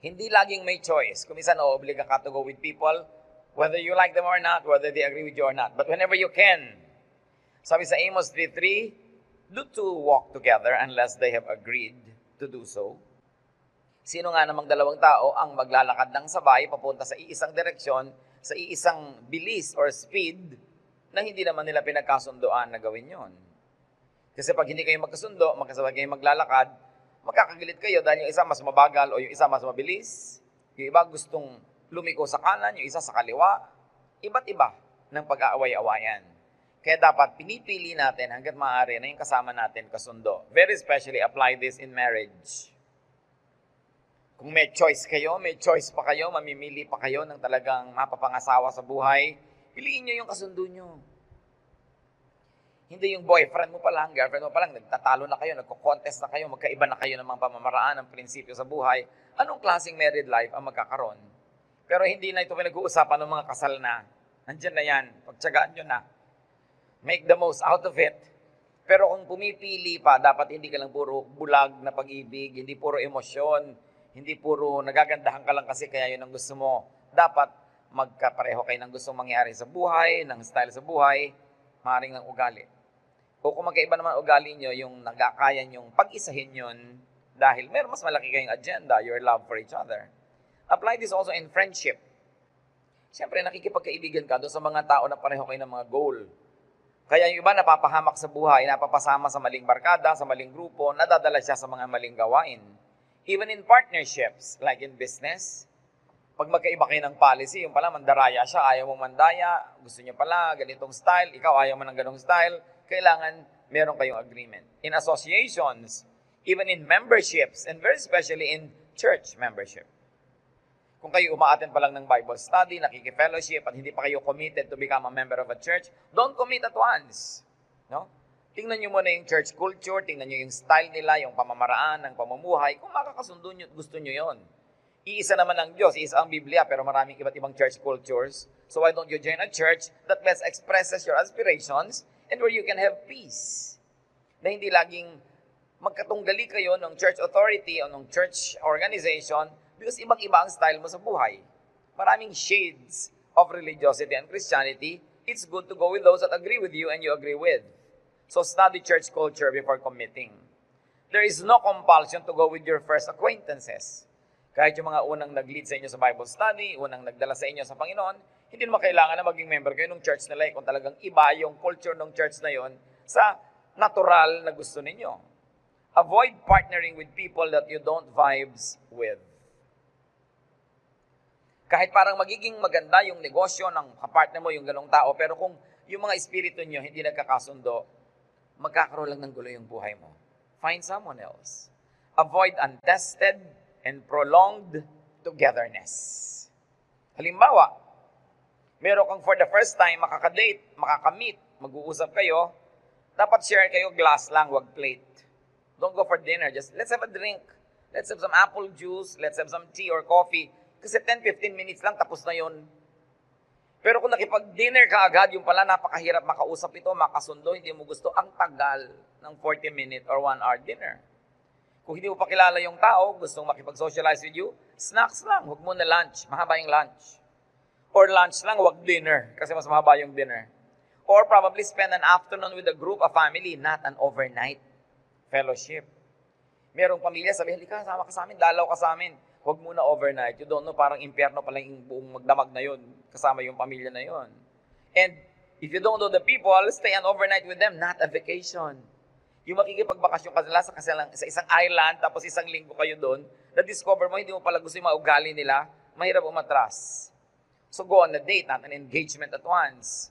Hindi laging may choice. Kung minsan, obliga ka to go with people, whether you like them or not, whether they agree with you or not. But whenever you can, sabi sa Amos 3:3, do two walk together unless they have agreed to do so. Sino nga namang dalawang tao ang maglalakad ng sabay papunta sa iisang direksyon, sa iisang bilis or speed, na hindi naman nila pinagkasundoan na gawin yon? Kasi pag hindi kayo magkasundo, magkasabay kayo maglalakad, magkakagilit kayo dahil yung isa mas mabagal o yung isa mas mabilis. Yung iba gustong lumiko sa kanan, yung isa sa kaliwa. Iba't iba ng pag-aaway-awayan. Kaya dapat pinipili natin hanggat maaari na yung kasama natin kasundo. Very especially apply this in marriage. Kung may choice kayo, may choice pa kayo, mamimili pa kayo ng talagang mapapangasawa sa buhay, piliin nyo yung kasundo nyo. Hindi yung boyfriend mo pa lang, girlfriend mo pa lang, nagtatalo na kayo, nagko-contest na kayo, magkaiba na kayo ng mga pamamaraan, ng prinsipyo sa buhay. Anong klaseng married life ang magkakaroon? Pero hindi na ito pinag-uusapan ng mga kasal na. Nandiyan na yan, pagtsagaan nyo na. Make the most out of it. Pero kung pumipili pa, dapat hindi ka lang puro bulag na pag-ibig, hindi puro emosyon, hindi puro nagagandahan ka lang kasi kaya yun ang gusto mo. Dapat magkapareho kayo ng gustong mangyari sa buhay, ng style sa buhay, maaaring ng ugali. O kung magkaiba naman ugali nyo, yung nagkakaya nyong pag-isahin yun dahil meron mas malaki kayong agenda, your love for each other. Apply this also in friendship. Siyempre, nakikipagkaibigan ka doon sa mga tao na pareho kayo ng mga goal. Kaya yung iba napapahamak sa buhay, napapasama sa maling barkada, sa maling grupo, nadadala siya sa mga maling gawain. Even in partnerships, like in business, pag magkaiba kayo ng policy, yung pala mandaraya siya, ayaw mong mandaya, gusto niya pala ganitong style, ikaw ayaw mo ng ganong style, kailangan meron kayong agreement. In associations, even in memberships, and very especially in church membership. Kung kayo umaattend pa lang ng Bible study, nakikifellowship, at hindi pa kayo committed to become a member of a church, don't commit at once. No? Tingnan nyo muna yung church culture, tingnan nyo yung style nila, yung pamamaraan ng pamumuhay, kung makakasundo nyo, gusto nyo yon. Iisa naman ang Diyos, iisa ang Biblia, pero maraming iba't ibang church cultures. So why don't you join a church that best expresses your aspirations and where you can have peace? Na hindi laging magkatunggali kayo ng church authority o ng church organization because ibang-iba ang style mo sa buhay. Maraming shades of religiosity and Christianity. It's good to go with those that agree with you and you agree with. So study church culture before committing. There is no compulsion to go with your first acquaintances. Kahit yung mga unang nag-lead sa inyo sa Bible study, unang nagdala sa inyo sa Panginoon, hindi naman kailangan na maging member kayo ng church nila kung talagang iba yung culture ng church na yon sa natural na gusto ninyo. Avoid partnering with people that you don't vibes with. Kahit parang magiging maganda yung negosyo ng kapartner mo, yung ganong tao, pero kung yung mga espiritu nyo hindi nagkakasundo, magkakaroon lang ng gulo yung buhay mo. Find someone else. Avoid untested and prolonged togetherness. Halimbawa, meron kang for the first time makakadate, makakamit, mag-uusap kayo, dapat share kayo glass lang, wag plate. Don't go for dinner, just let's have a drink. Let's have some apple juice, let's have some tea or coffee. Kasi 10-15 minutes lang, tapos na yon. Pero kung nakipag-dinner ka agad, yung pala napakahirap makausap ito, makasundo, hindi mo gusto, ang tagal ng 40-minute or 1-hour dinner. Kung hindi mo pa kilala yung tao, gustong makipag-socialize with you, snacks lang, huwag mo na lunch, mahaba yung lunch. Or lunch lang, huwag dinner, kasi mas mahaba yung dinner. Or probably spend an afternoon with a group, a family, not an overnight fellowship. Merong pamilya, sabi, halika, sama ka sa amin, dalaw ka sa amin. Huwag muna overnight. You don't know, parang impyerno pala yung buong magdamag na yun, kasama yung pamilya na yun. And if you don't know the people, stay an overnight with them, not a vacation. Yung makikipagbakasyon ka nila sa isang island, tapos isang linggo kayo doon, na-discover mo, hindi mo pala gusto yung mga ugali nila, mahirap umatras. So go on a date, not an engagement at once.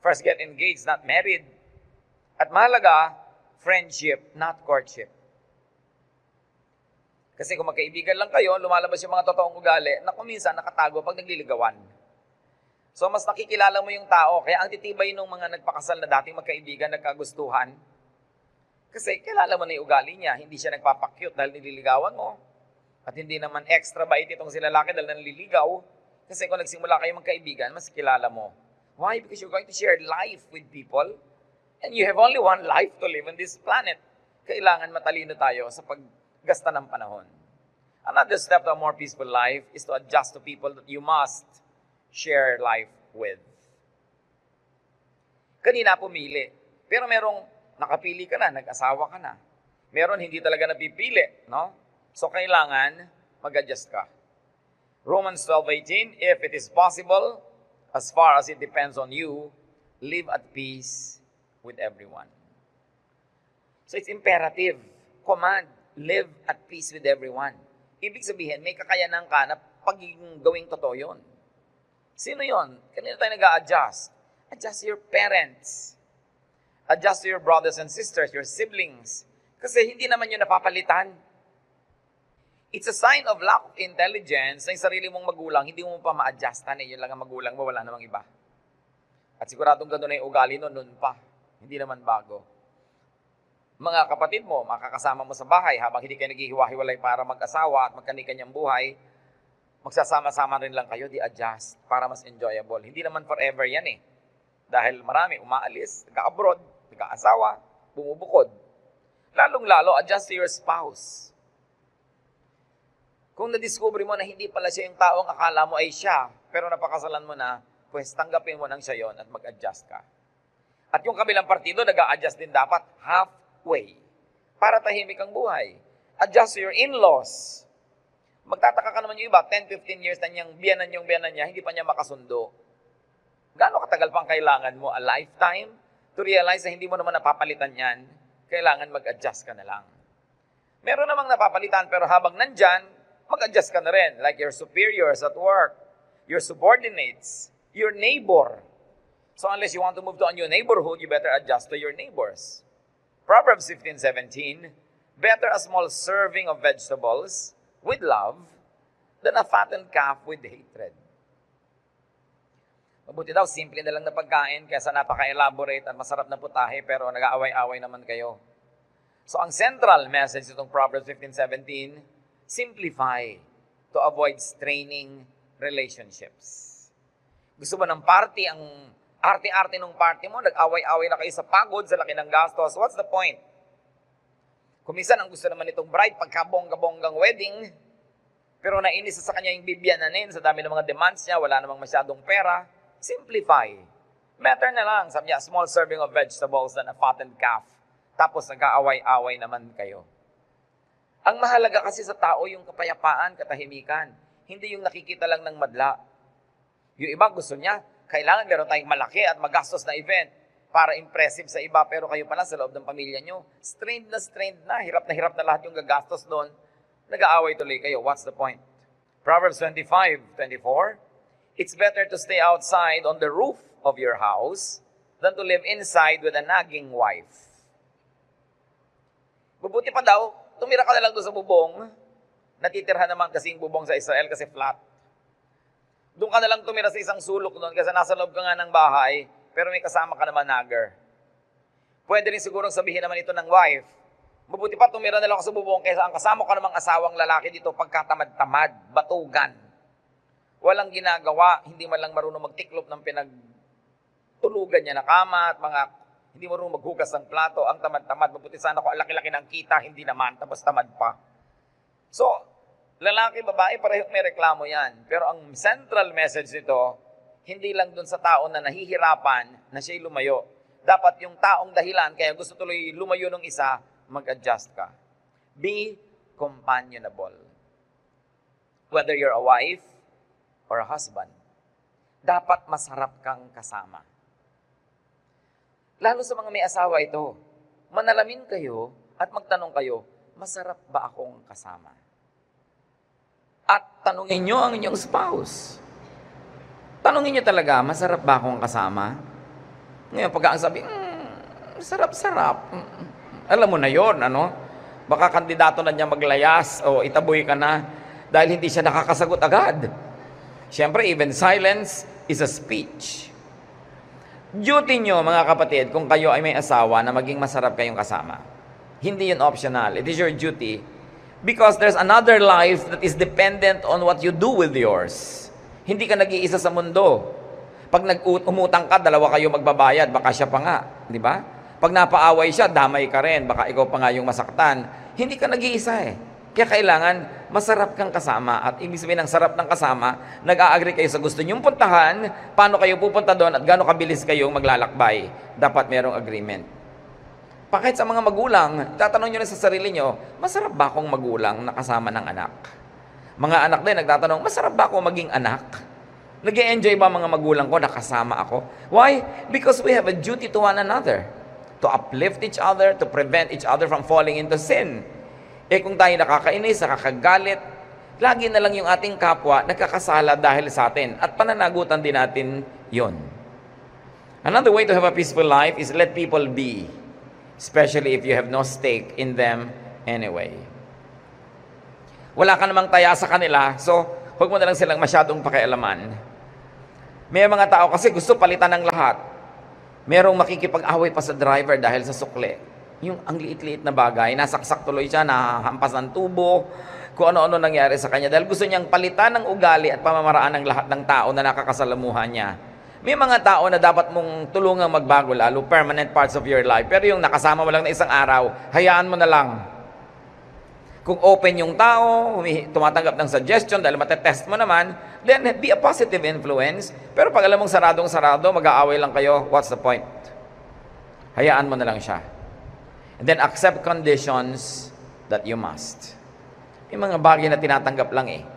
First get engaged, not married. At mahalaga, friendship, not courtship. Kasi kung magkaibigan lang kayo, lumalabas yung mga totoong ugali na kung minsan nakatago pag nagliligawan. So mas nakikilala mo yung tao, kaya ang titibay ng mga nagpakasal na dating magkaibigan, nagkagustuhan, kasi kilala mo na yung ugali niya, hindi siya nagpapakyut dahil nililigawan mo. At hindi naman extra bait itong si lalaki dahil nanliligaw. Kasi kung nagsimula kayo magkaibigan, mas kilala mo. Why? Because you're going to share life with people. And you have only one life to live on this planet. Kailangan matalino tayo sa paggasta ng panahon. Another step to a more peaceful life is to adjust to people that you must share life with. Kanina pumili, pero merong nakapili ka na, nag-asawa ka na. Meron hindi talaga napipili, no? So kailangan mag-adjust ka. Romans 12:18, if it is possible, as far as it depends on you, live at peace with everyone. So it's imperative, command, live at peace with everyone. Ibig sabihin, may kakayanan ka na pagiging gawing totoo yun. Sino yun? Kanina tayo nag-a-adjust. Adjust to your parents. Adjust to your brothers and sisters, your siblings. Kasi hindi naman yun napapalitan. It's a sign of lack of intelligence na yung sarili mong magulang, hindi mo pa ma-adjustan eh. Yun lang ang magulang mo, wala namang iba. At siguradong gano'n na yung ugali noon pa. Hindi naman bago. Mga kapatid mo, makakasama mo sa bahay habang hindi kayo naghihiwa-hiwalay para mag-asawa at magkani-kanyang buhay, magsasama-sama rin lang kayo, di-adjust para mas enjoyable. Hindi naman forever yan eh. Dahil marami umaalis, nag-abroad, nag-aasawa, bumubukod. Lalong-lalo, adjust to your spouse. Kung na-discover mo na hindi pala siya yung taong akala mo ay siya, pero napakasalan mo na, pues tanggapin mo nang siya yon at mag-adjust ka. At yung kabilang partido, nag-a-adjust din dapat halfway para tahimik ang buhay. Adjust to your in-laws. Magtataka ka naman yung iba, 10-15 years na niyang biyanan niya, hindi pa niya makasundo. Gaano katagal pang kailangan mo? A lifetime? To realize na hindi mo naman napapalitan yan, kailangan mag-adjust ka na lang. Meron namang napapalitan, pero habang nandyan, mag-adjust ka na rin. Like your superiors at work, your subordinates, your neighbor. So unless you want to move to a new neighborhood, you better adjust to your neighbors. Proverbs 15:17, better a small serving of vegetables with love than a fattened calf with hatred. Mabuti daw, simple na lang na pagkain kaysa napaka-elaborate at masarap na putahe pero nag-aaway-away naman kayo. So ang central message itong Proverbs 15:17, simplify to avoid straining relationships. Gusto mo ng party, ang arte-arte ng party mo, nag-away-away na kayo sa pagod, sa laki ng gastos, what's the point? Kung minsan, ang gusto naman itong bride, pagkabongga-bonggang wedding, pero nainis sa kanya yung bibiyananin, sa dami ng mga demands niya, wala namang masyadong pera, simplify. Better na lang, sabi niya, small serving of vegetables than a fattened calf. Tapos nag-aaway-away naman kayo. Ang mahalaga kasi sa tao yung kapayapaan, katahimikan. Hindi yung nakikita lang ng madla. Yung iba gusto niya, kailangan meron tayong malaki at magastos na event para impressive sa iba, pero kayo pala sa loob ng pamilya nyo, strained na, hirap na lahat yung gagastos doon, nag-aaway tuloy kayo. What's the point? Proverbs 25:24, it's better to stay outside on the roof of your house than to live inside with a nagging wife. Mabuti pa daw, tumira ka na lang doon sa bubong, natitirhan naman kasing bubong sa Israel kasi flat. Doon ka na lang tumira sa isang sulok doon kasi nasa loob ka nga ng bahay, pero may kasama ka naman nagger. Pwede rin sigurong sabihin naman ito ng wife, mabuti pa tumira na lang ako sa bubong kaysa ang kasama ka namang asawang lalaki dito pagkatamad-tamad, batugan. Walang ginagawa, hindi man lang marunong magtiklop ng pinagtulugan niya na kama at hindi marunong maghugas ng plato, ang tamad-tamad, mabuti sana ko, laki-laki ng kita, hindi naman, tapos tamad pa. So, lalaki, babae, parehong may reklamo yan. Pero ang central message nito, hindi lang dun sa tao na nahihirapan na siya'y lumayo. Dapat yung taong dahilan, kaya gusto tuloy lumayo ng isa, mag-adjust ka. Be companionable. Whether you're a wife or a husband, dapat masarap kang kasama. Lalo sa mga may asawa ito, manalamin kayo at magtanong kayo, masarap ba akong kasama? At tanungin nyo ang inyong spouse. Tanungin nyo talaga, masarap ba akong kasama? Ngayon, pag ang sabi, sarap-sarap. Alam mo na yon, ano? Baka kandidato na niya maglayas o itaboy ka na dahil hindi siya nakakasagot agad. Siyempre, even silence is a speech. Duty nyo, mga kapatid, kung kayo ay may asawa na maging masarap kayong kasama. Hindi yun optional. It is your duty. Because there's another life that is dependent on what you do with yours. Hindi ka nag-iisa sa mundo. Pag umutang ka, dalawa kayo magbabayad, baka siya pa nga. Di ba? Pag napaaway siya, damay ka rin. Baka ikaw pa nga yung masaktan. Hindi ka nag-iisa eh. Kaya kailangan masarap kang kasama. At ibig sabihin ng sarap ng kasama, nag-a-agree kayo sa gusto nyong puntahan, paano kayo pupunta doon at gaano kabilis kayong maglalakbay. Dapat merong agreement. Kahit sa mga magulang, tatanong nyo na sa sarili nyo, masarap ba akong magulang na kasama ng anak? Mga anak din nagtatanong, masarap ba ako maging anak? Nag-e-enjoy ba mga magulang ko na kasama ako? Why? Because we have a duty to one another. To uplift each other, to prevent each other from falling into sin. Kung tayo nakakainis, nakakagalit, lagi na lang yung ating kapwa nagkakasala dahil sa atin. At pananagutan din natin yon. Another way to have a peaceful life is let people be. Especially if you have no stake in them anyway. Wala ka namang taya sa kanila, so huwag mo na lang silang masyadong pakialaman. May mga tao kasi gusto palitan ng lahat. Merong makikipag-away pa sa driver dahil sa sukle. Yung ang liit-liit na bagay, nasaksak tuloy siya, nahampas ng tubo, kung ano-ano nangyari sa kanya. Dahil gusto niyang palitan ng ugali at pamamaraan ng lahat ng tao na nakakasalamuhan niya. May mga tao na dapat mong tulungang magbago lalo, permanent parts of your life. Pero yung nakasama mo lang na isang araw, hayaan mo na lang. Kung open yung tao, tumatanggap ng suggestion dahil matetest mo naman, then be a positive influence. Pero pag alam mong saradong-sarado, mag-aaway lang kayo, what's the point? Hayaan mo na lang siya. And then accept conditions that you must. May mga bagay na tinatanggap lang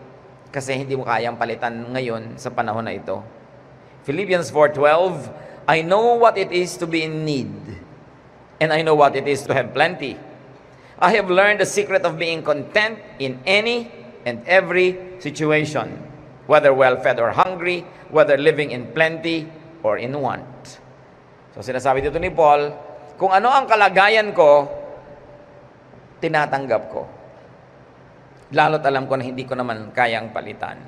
kasi hindi mo kayang palitan ngayon sa panahon na ito. Philippians 4:12, I know what it is to be in need, and I know what it is to have plenty. I have learned the secret of being content in any and every situation, whether well-fed or hungry, whether living in plenty or in want. So sinasabi dito ni Paul, kung ano ang kalagayan ko, tinatanggap ko. Lalo't alam ko na hindi ko naman kayang palitan.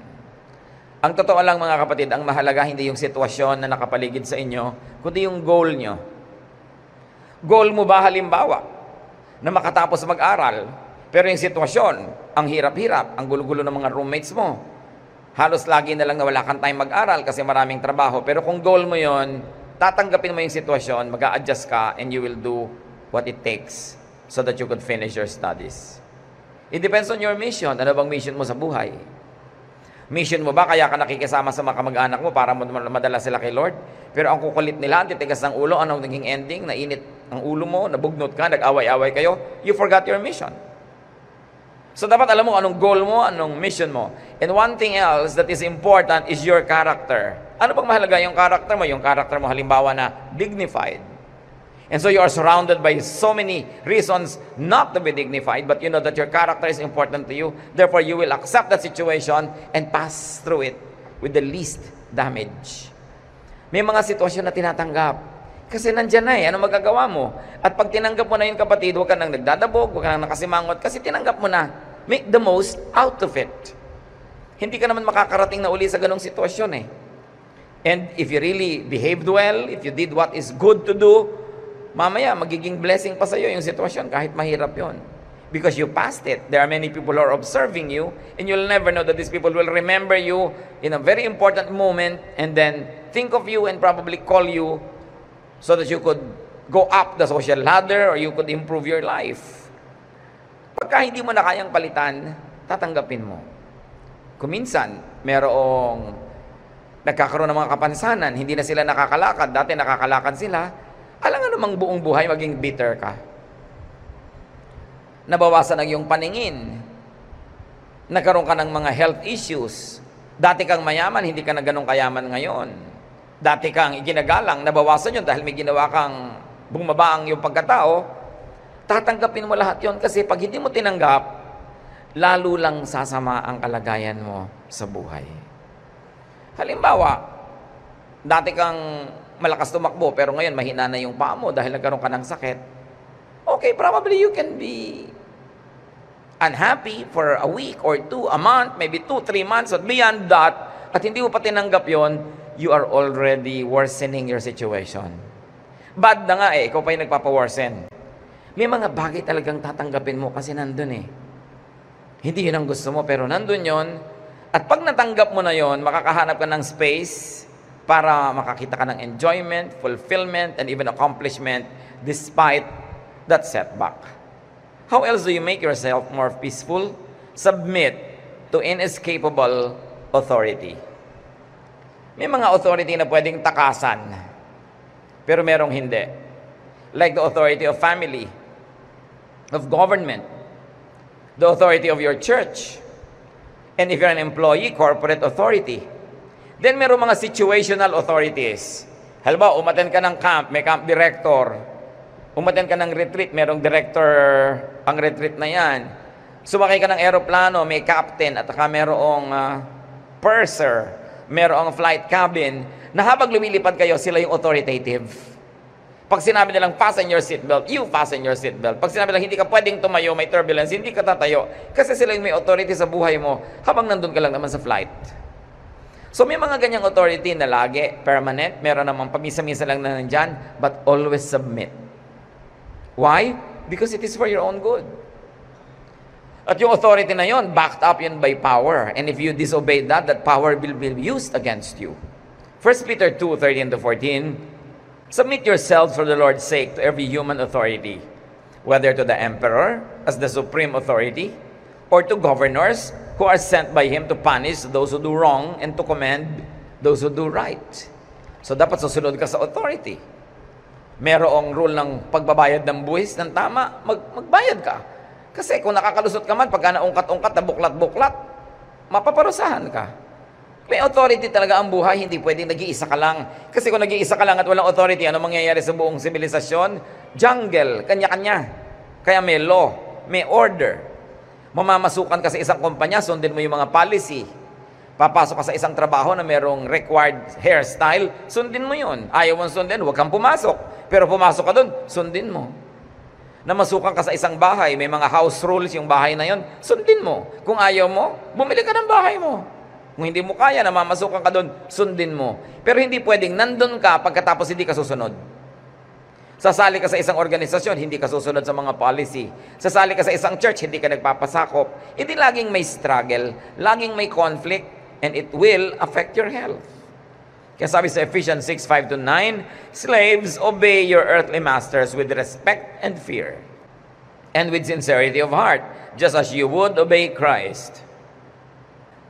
Ang totoo lang mga kapatid, ang mahalaga hindi yung sitwasyon na nakapaligid sa inyo, kundi yung goal nyo. Goal mo ba halimbawa, na makatapos mag-aral, pero yung sitwasyon, ang hirap-hirap, ang gulo-gulo ng mga roommates mo. Halos lagi na lang na wala kang time mag-aral kasi maraming trabaho. Pero kung goal mo yon, tatanggapin mo yung sitwasyon, mag-a-adjust ka, and you will do what it takes so that you could finish your studies. It depends on your mission. Ano bang mission mo sa buhay? Mission mo ba kaya ka nakikisama sa mga kamag-anak mo para madala sila kay Lord? Pero ang kukulit nila, ang titigas ng ulo, anong naging ending? Nainit ang ulo mo, nabugnot ka, nag-away-away kayo, you forgot your mission. So dapat alam mo anong goal mo, anong mission mo. And one thing else that is important is your character. Ano bang mahalaga yung character mo? Yung character mo halimbawa na dignified. And so you are surrounded by so many reasons not to be dignified, but you know that your character is important to you. Therefore, you will accept that situation and pass through it with the least damage. May mga sitwasyon na tinatanggap. Kasi nandyan na ano magagawa mo? At pag tinanggap mo na yun kapatid, huwag ka nang nagdadabog, huwag ka nang nakasimangot, kasi tinanggap mo na. Make the most out of it. Hindi ka naman makakarating na uli sa ganong sitwasyon And if you really behaved well, if you did what is good to do, mamaya, magiging blessing pa sa iyo yung sitwasyon kahit mahirap yon. Because you passed it. There are many people who are observing you and you'll never know that these people will remember you in a very important moment and then think of you and probably call you so that you could go up the social ladder or you could improve your life. Pagka hindi mo na kayang palitan, tatanggapin mo. Kung minsan, merong nagkakaroon ng mga kapansanan, hindi na sila nakakalakad, dati nakakalakad sila, alam nga namang buong buhay maging bitter ka. Nabawasan ang iyong paningin. Nagkaroon ka ng mga health issues. Dati kang mayaman, hindi ka na ganun kayaman ngayon. Dati kang iginagalang, nabawasan yun dahil may ginawa kang bumaba ang iyong pagkatao. Tatanggapin mo lahat yon kasi pag hindi mo tinanggap, lalo lang sasama ang kalagayan mo sa buhay. Halimbawa, dati kang malakas tumakbo, pero ngayon mahina na yung paa mo dahil nagkaroon ka ng sakit. Okay, probably you can be unhappy for a week or two, a month, maybe 2-3 months, but beyond that, at hindi mo pa tinanggap yon, you are already worsening your situation. Bad na nga ikaw pa yung nagpapaworsen. May mga bagay talagang tatanggapin mo kasi nandun Hindi yun ang gusto mo, pero nandun yon. At pag natanggap mo na yon, makakahanap ka ng space para makakita ka ng enjoyment, fulfillment, and even accomplishment despite that setback. How else do you make yourself more peaceful? Submit to inescapable authority. May mga authority na pwedeng takasan, pero merong hindi. Like the authority of family, of government, the authority of your church, and if you're an employee, corporate authority. Then merong mga situational authorities. Halimbawa, umattend ka ng camp, may camp director. Umattend ka ng retreat, merong director ang retreat na yan. Sumakay ka ng aeroplano, may captain at saka merong purser, merong flight cabin, na habang lumilipad kayo, sila yung authoritative. Pag sinabi nilang fasten your seatbelt, you fasten your seatbelt. Pag sinabi nilang hindi ka pwedeng tumayo, may turbulence, hindi ka tatayo. Kasi sila yung may authority sa buhay mo habang nandun ka lang naman sa flight. So may mga ganyang authority na lagi, permanent, meron namang pamisa-misa lang na nandyan, but always submit. Why? Because it is for your own good. At yung authority na yon, backed up yun by power. And if you disobey that power will be used against you. 1 Peter 2:13-14, submit yourselves for the Lord's sake to every human authority, whether to the emperor as the supreme authority, or to governors who are sent by him to punish those who do wrong and to commend those who do right. So dapat susunod ka sa authority. Merong rule ng pagbabayad ng buwis ng tama, magbayad ka. Kasi kung nakakalusot ka man, pagka naungkat-ungkat na buklat-buklat, mapaparusahan ka. May authority talaga ang buhay, hindi pwedeng nag-iisa ka lang. Kasi kung nag-iisa ka lang at walang authority, ano mangyayari sa buong sibilisasyon? Jungle, kanya-kanya. Kaya may law, may order. Mamamasukan ka sa isang kumpanya, sundin mo yung mga policy. Papasok ka sa isang trabaho na merong required hairstyle, sundin mo yun. Ayaw mong sundin, huwag kang pumasok. Pero pumasok ka dun, sundin mo. Namasukan ka sa isang bahay, may mga house rules yung bahay na yun, sundin mo. Kung ayaw mo, bumili ka ng bahay mo. Kung hindi mo kaya, namamasukan ka dun, sundin mo. Pero hindi pwedeng nandun ka pagkatapos hindi ka susunod. Sasali ka sa isang organisasyon, hindi ka susunod sa mga policy. Sasali ka sa isang church, hindi ka nagpapasakop. Hindi laging may struggle, laging may conflict, and it will affect your health. Kaya sabi sa Ephesians 6:5-9, slaves, obey your earthly masters with respect and fear, and with sincerity of heart, just as you would obey Christ.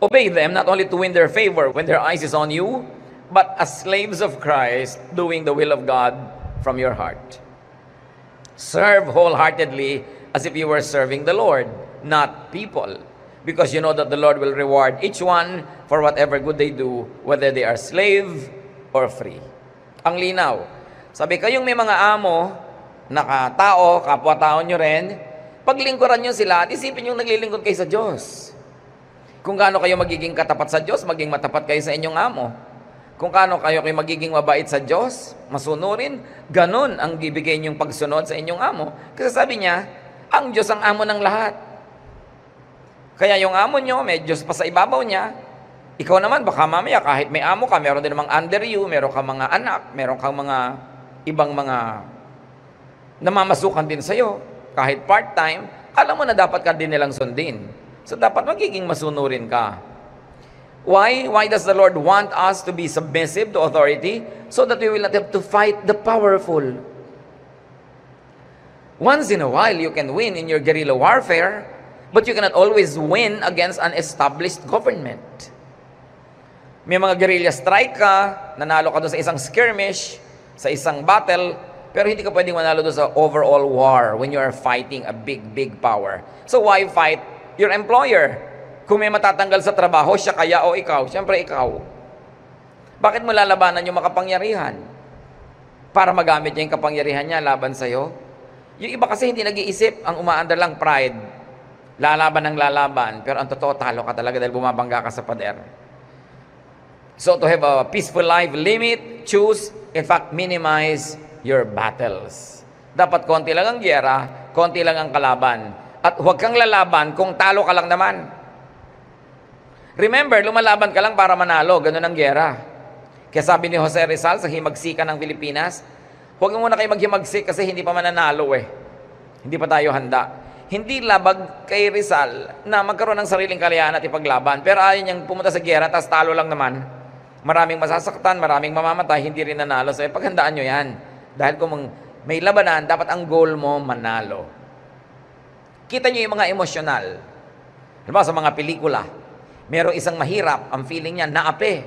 Obey them not only to win their favor when their eyes is on you, but as slaves of Christ, doing the will of God from your heart. Serve wholeheartedly as if you were serving the Lord, not people, because you know that the Lord will reward each one for whatever good they do, whether they are slave or free. Ang linaw. Sabi, kayong may mga amo, nakatao, kapwa-tao nyo rin, paglingkuran nyo sila at isipin yung naglilingkod kayo sa Diyos. Kung gaano kayo magiging katapat sa Diyos, maging matapat kayo sa inyong amo. Kung kaano kayo magiging mabait sa Diyos, masunurin, ganun ang bibigay niyong pagsunod sa inyong amo. Kasi sabi niya, ang Diyos ang amo ng lahat. Kaya yung amo nyo, may Diyos pa sa ibabaw niya. Ikaw naman, baka mamaya, kahit may amo ka, meron din namang under you, meron kang mga anak, meron kang mga ibang mga namamasukan din sa'yo. Kahit part-time, alam mo na dapat ka din nilang sundin. So dapat magiging masunurin ka. Why? Why does the Lord want us to be submissive to authority? So that we will not have to fight the powerful. Once in a while, you can win in your guerrilla warfare, but you cannot always win against an established government. May mga guerrilla strike ka, nanalo ka doon sa isang skirmish, sa isang battle, pero hindi ka pwedeng manalo doon sa overall war when you are fighting a big power. So why fight your employer? Kung may matatanggal sa trabaho, siya kaya o ikaw? Siyempre ikaw. Bakit mo lalabanan yung makapangyarihan? Para magamit niya yung kapangyarihan niya laban sa'yo? Yung iba kasi hindi nag-iisip, ang umaandar lang pride. Lalaban ng lalaban, pero ang totoo, talo ka talaga dahil bumabangga ka sa pader. So to have a peaceful life, limit, choose, in fact, minimize your battles. Dapat konti lang ang giyera, konti lang ang kalaban. At huwag kang lalaban kung talo ka lang naman. Remember, lumalaban ka lang para manalo. Ganun ang giyera. Kaya sabi ni Jose Rizal sa himagsikan ng Pilipinas, huwag muna kayo maghimagsik kasi hindi pa mananalo eh. Hindi pa tayo handa. Hindi labag kay Rizal na magkaroon ng sariling kalayaan at ipaglaban. Pero ayaw niyang pumunta sa giyera, tas talo lang naman. Maraming masasaktan, maraming mamamatay, hindi rin nanalo. So, paghandaan nyo yan. Dahil kung may labanan, dapat ang goal mo manalo. Kita nyo yung mga emosyonal. Halimbawa sa mga pelikula, merong isang mahirap, ang feeling niya, naape.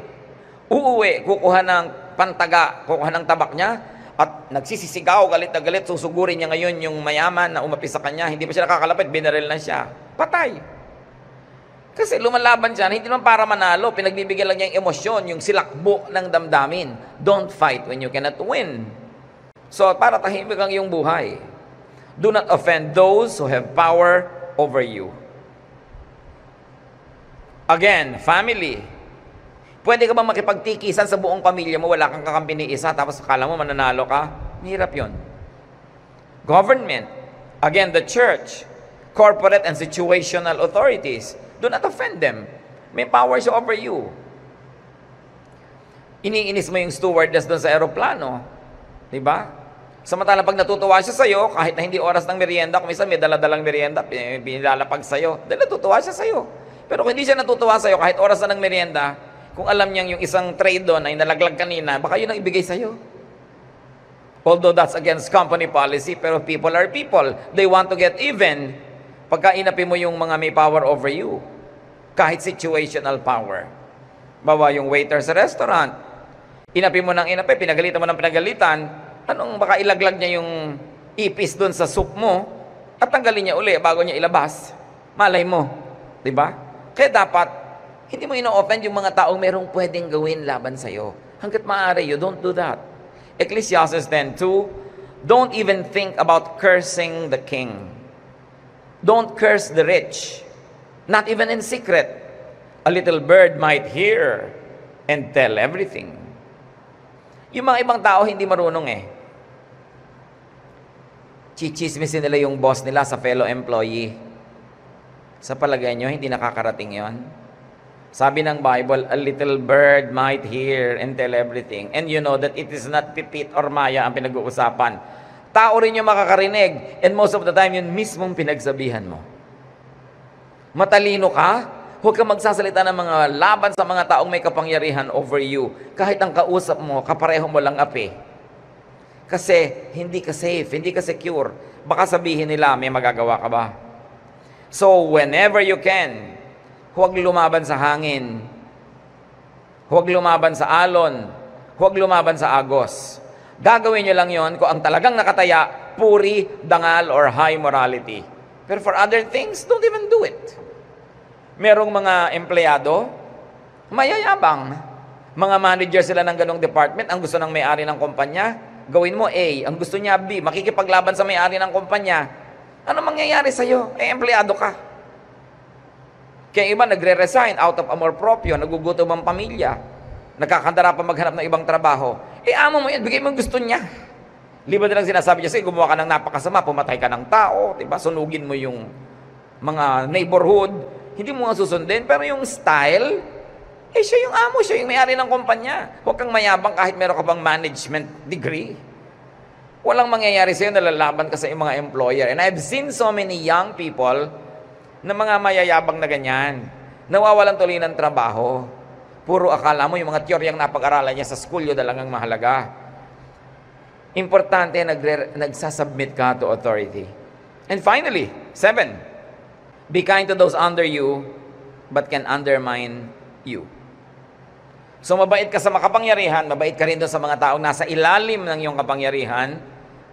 Uuwi, kukuha ng pantaga, kukuha ng tabak niya, at nagsisisigaw, galit na galit, susugurin niya ngayon yung mayaman na umapi sa kanya, hindi pa siya nakakalapit, binaril na siya. Patay. Kasi lumalaban siya, hindi naman para manalo, pinagbibigyan lang niya yung emosyon, yung silakbo ng damdamin. Don't fight when you cannot win. So, para tahimik ang iyong buhay. Do not offend those who have power over you. Again, family. Pwede ka bang makipagtikisan sa buong pamilya mo, wala kang kakampi ni isa, tapos akala mo mananalo ka? Mahirap yun. Government. Again, the church. Corporate and situational authorities. Do not offend them. May powers over you. Iniinis mo yung stewardess doon sa aeroplano. Diba? Samantala pag natutuwa siya sa'yo, kahit na hindi oras ng merienda, kung minsan may daladalang merienda, pinilalapag sa'yo, dahil natutuwa siya sa'yo. Pero kung hindi siya natutuwa sa'yo, kahit oras na ng merienda, kung alam niyang yung isang tray doon ay nalaglag kanina, baka yun ang ibigay sa'yo. Although that's against company policy, pero people are people. They want to get even. Pagka inapi mo yung mga may power over you, kahit situational power. Bawa yung waiter sa restaurant, inapi mo ng inapi, pinagalitan mo ng pinagalitan, anong baka ilaglag niya yung ipis doon sa soup mo at tanggalin niya uli bago niya ilabas. Malay mo. Diba? Kaya dapat, hindi mo ino-offend yung mga taong merong pwedeng gawin laban sa'yo. Hanggat maaari, you don't do that. Ecclesiastes 10:2, don't even think about cursing the king. Don't curse the rich. Not even in secret. A little bird might hear and tell everything. Yung mga ibang tao hindi marunong eh. Chichismisin nila yung boss nila sa fellow employee. Sa palagay nyo, hindi nakakarating yon. Sabi ng Bible, a little bird might hear and tell everything. And you know that it is not pipit or maya ang pinag-uusapan. Tao rin yung makakarinig. And most of the time, yun mismong pinagsabihan mo. Matalino ka, huwag kang magsasalita ng mga laban sa mga taong may kapangyarihan over you. Kahit ang kausap mo, kapareho mo lang api. Kasi hindi ka safe, hindi ka secure. Baka sabihin nila, may magagawa ka ba? So, whenever you can, huwag lumaban sa hangin. Huwag lumaban sa alon. Huwag lumaban sa agos. Gagawin nyo lang yon kung ang talagang nakataya, puri, dangal, or high morality. Pero for other things, don't even do it. Merong mga empleyado, mayayabang. Mga manager sila ng ganong department, ang gusto ng may-ari ng kumpanya, gawin mo A. Ang gusto niya B, makikipaglaban sa may-ari ng kumpanya. Ano mangyayari sa'yo? Eh, empleyado ka. Kaya iba nagre-resign out of amor proprio, nagugutom ang pamilya, nagkakandara pa maghanap ng ibang trabaho. Eh, amo mo yan, bigay mo yung gusto niya. Liba nilang sinasabi niya, sige, gumawa ka ng napakasama, pumatay ka ng tao, diba? Sunugin mo yung mga neighborhood, hindi mo nga susundin, pero yung style, eh siya yung amo, siya yung may-ari ng kumpanya. Huwag kang mayabang kahit meron ka bang management degree. Walang mangyayari sa'yo, nalalaban ka sa iyong mga employer. And I've seen so many young people na mga mayayabang na ganyan, nawawalan tuloy ng trabaho. Puro akala mo yung mga teoryang napag-aralan niya sa school, yun talagang mahalaga. Importante, nagsasubmit ka to authority. And finally, 7, be kind to those under you, but can undermine you. So mabait ka sa makapangyarihan, mabait ka rin doon sa mga taong nasa ilalim ng iyong kapangyarihan,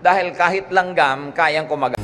dahil kahit langgam, kayang kumagat.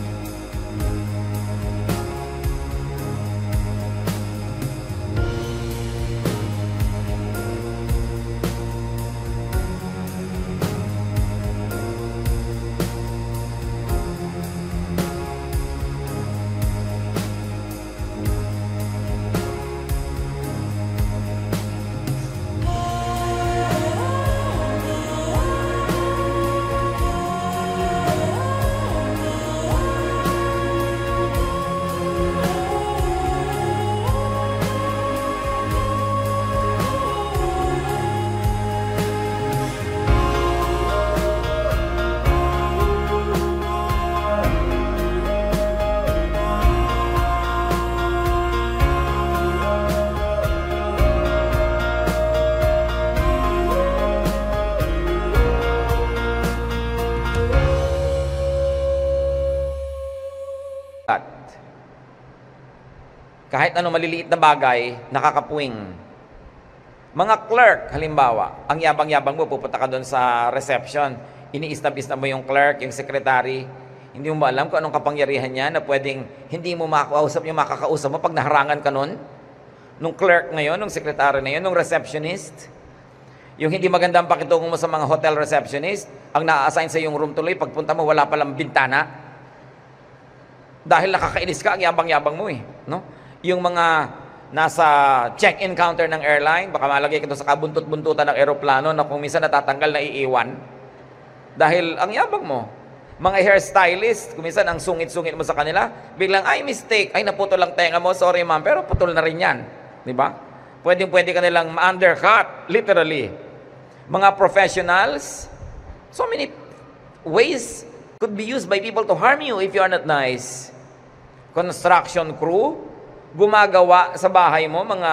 ano maliliit na bagay, nakakapuwing. Mga clerk, halimbawa, ang yabang-yabang mo, pupunta ka doon sa reception, iniistab-istab mo yung clerk, yung secretary, hindi mo ba alam kung anong kapangyarihan niya na pwedeng hindi mo makakausap yung makakausap mo pag naharangan ka nun? Nung clerk ngayon, nung secretary na yun, nung receptionist, yung hindi maganda ang pakitungo mo sa mga hotel receptionist, ang na-assign sa yung room tuloy, pagpunta mo, wala palang bintana. Dahil nakakainis ka, ang yabang-yabang mo eh. No? Yung mga nasa check-in counter ng airline, baka malagay ka doon sa kabuntot-buntutan ng eroplano na kung minsan natatanggal na iiwan. Dahil ang yabang mo. Mga hairstylist, kung minsan ang sungit-sungit mo sa kanila, biglang, ay mistake, ay naputol lang tenga mo, sorry ma'am, pero putol na rin yan. Diba? Pwede ka nilang ma-undercut, literally. Mga professionals, so many ways could be used by people to harm you if you are not nice. Construction crew, gumagawa sa bahay mo, mga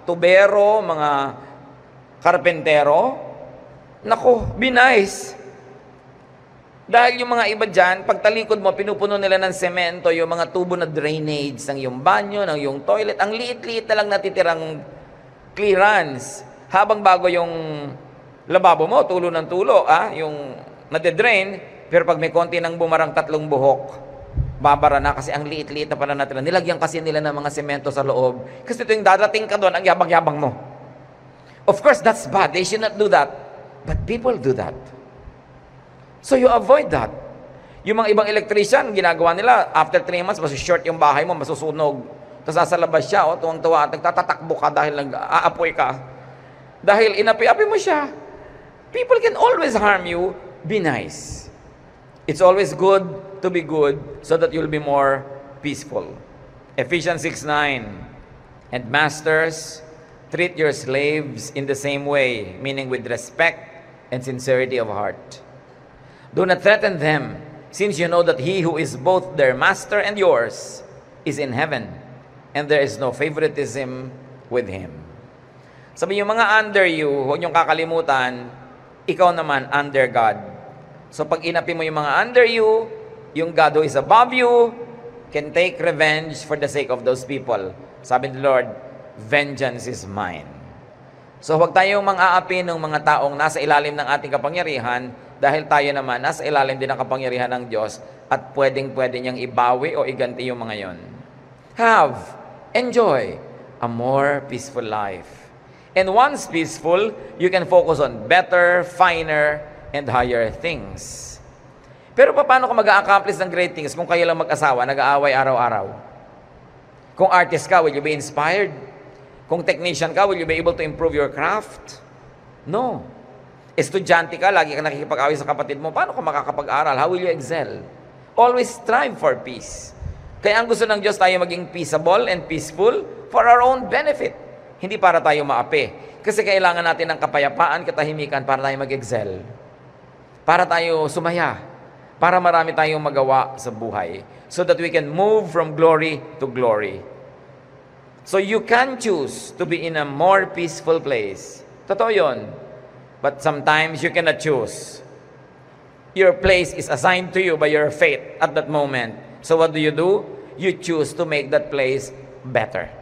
tubero, mga karpentero, nako, be nice. Dahil yung mga iba dyan, pag talikod mo, pinupuno nila ng semento, yung mga tubo na drainage ng yung banyo, ng yung toilet, ang liit-liit na lang natitirang clearance. Habang bago yung lababo mo, tulo ng tulo, yung nade-drain, pero pag may konti ng bumarang 3 buhok, babara na kasi ang liit-liit na pala natin. Nilagyan kasi nila ng mga semento sa loob. Kasi ito yung dadating ka doon, ang yabang-yabang mo. Of course, that's bad. They should not do that. But people do that. So you avoid that. Yung mga ibang electrician, ginagawa nila, after 3 months, short yung bahay mo, masusunog. Tapos nasa labas siya, tuwang-tuwa, at nagtatatakbo ka dahil nag-aapoy ka. Dahil inapi-api mo siya. People can always harm you. Be nice. It's always good to be good so that you'll be more peaceful. Ephesians 6:9. And masters, treat your slaves in the same way, meaning with respect and sincerity of heart. Do not threaten them, since you know that he who is both their master and yours is in heaven, and there is no favoritism with him. Sabi yung mga under you, huwag niyong kakalimutan, ikaw naman under God. So pag inapi mo yung mga under you, yung God who is above you, can take revenge for the sake of those people. Sabi ni Lord, vengeance is mine. So huwag tayong mang-aapi ng mga taong nasa ilalim ng ating kapangyarihan, dahil tayo naman nasa ilalim din ng kapangyarihan ng Diyos at pwedeng-pwede niyang ibawi o iganti yung mga yon. Enjoy a more peaceful life. And once peaceful, you can focus on better, finer, and higher things. Pero paano ka mag-a-accomplish ng great things kung kayo lang mag-asawa, nag-aaway araw-araw? Kung artist ka, will you be inspired? Kung technician ka, will you be able to improve your craft? No. Estudyante ka, lagi ka nakikipag-away sa kapatid mo, paano ka makakapag-aral? How will you excel? Always strive for peace. Kaya ang gusto ng Diyos tayo maging peaceable and peaceful for our own benefit. Hindi para tayo maapi. Kasi kailangan natin ng kapayapaan, katahimikan para tayo mag-excel. Para tayo sumaya. Para marami tayong magawa sa buhay. So that we can move from glory to glory. So you can choose to be in a more peaceful place. Totoo yun. But sometimes you cannot choose. Your place is assigned to you by your fate at that moment. So what do? You choose to make that place better.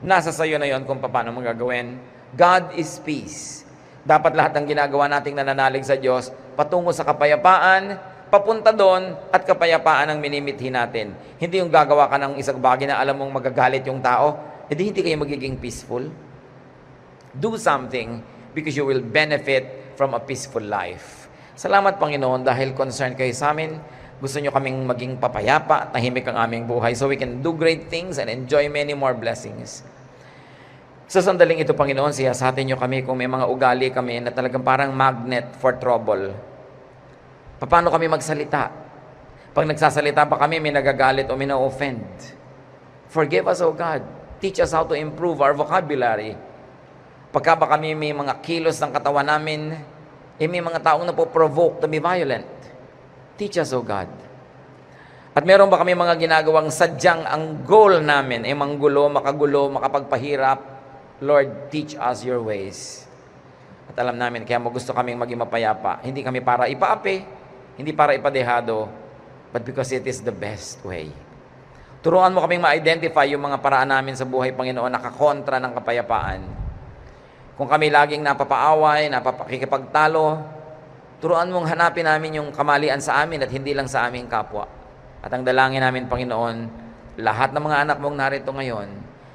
Nasa sayo na yon kung paano mong gagawin. God is peace. Dapat lahat ng ginagawa nating nananalig sa Diyos, patungo sa kapayapaan, papunta doon, at kapayapaan ang minimithi natin. Hindi yung gagawa ka ng isang bagay na alam mong magagalit yung tao, hindi kayo magiging peaceful. Do something because you will benefit from a peaceful life. Salamat, Panginoon, dahil concerned kayo sa amin. Gusto nyo kaming maging papayapa at tahimik ang aming buhay so we can do great things and enjoy many more blessings. Sa sandaling ito, Panginoon, siyasatin nyo kami kung may mga ugali kami na talagang parang magnet for trouble. Paano kami magsalita? Pag nagsasalita pa kami, may nagagalit o may na-offend. Forgive us, O God. Teach us how to improve our vocabulary. Pagka ba kami may mga kilos ng katawan namin, may mga taong napoprovoke to be violent. Teach us, O God. At meron ba kami mga ginagawang sadyang ang goal namin ay manggulo, makagulo, makapagpahirap? Lord, teach us your ways. At alam namin, kaya mo gusto kaming maging mapayapa. Hindi kami para ipaapi, hindi para ipadehado, but because it is the best way. Turuan mo kaming ma-identify yung mga paraan namin sa buhay, Panginoon, nakakontra ng kapayapaan. Kung kami laging napapaaway, napapakikipagtalo, turuan mong hanapin namin yung kamalian sa amin at hindi lang sa aming kapwa. At ang dalangin namin, Panginoon, lahat ng mga anak mong narito ngayon,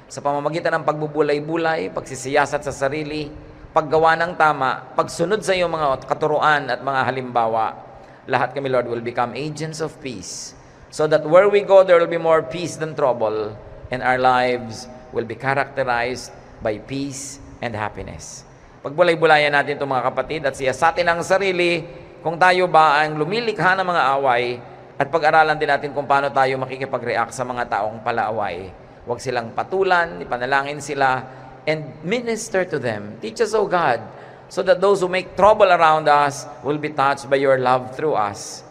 sa pamamagitan ng pagbubulay-bulay, pagsisiyasat sa sarili, paggawa ng tama, pagsunod sa iyong mga katuruan at mga halimbawa, lahat kami, Lord, will become agents of peace. So that where we go, there will be more peace than trouble, and our lives will be characterized by peace and happiness. Pagbulay-bulayan natin itong mga kapatid at siyasatin ang sarili kung tayo ba ang lumilikha ng mga away at pag-aralan din natin kung paano tayo makikipag-react sa mga taong palaaway. Huwag silang patulan, ipanalangin sila, and minister to them. Teach us, O God, so that those who make trouble around us will be touched by your love through us.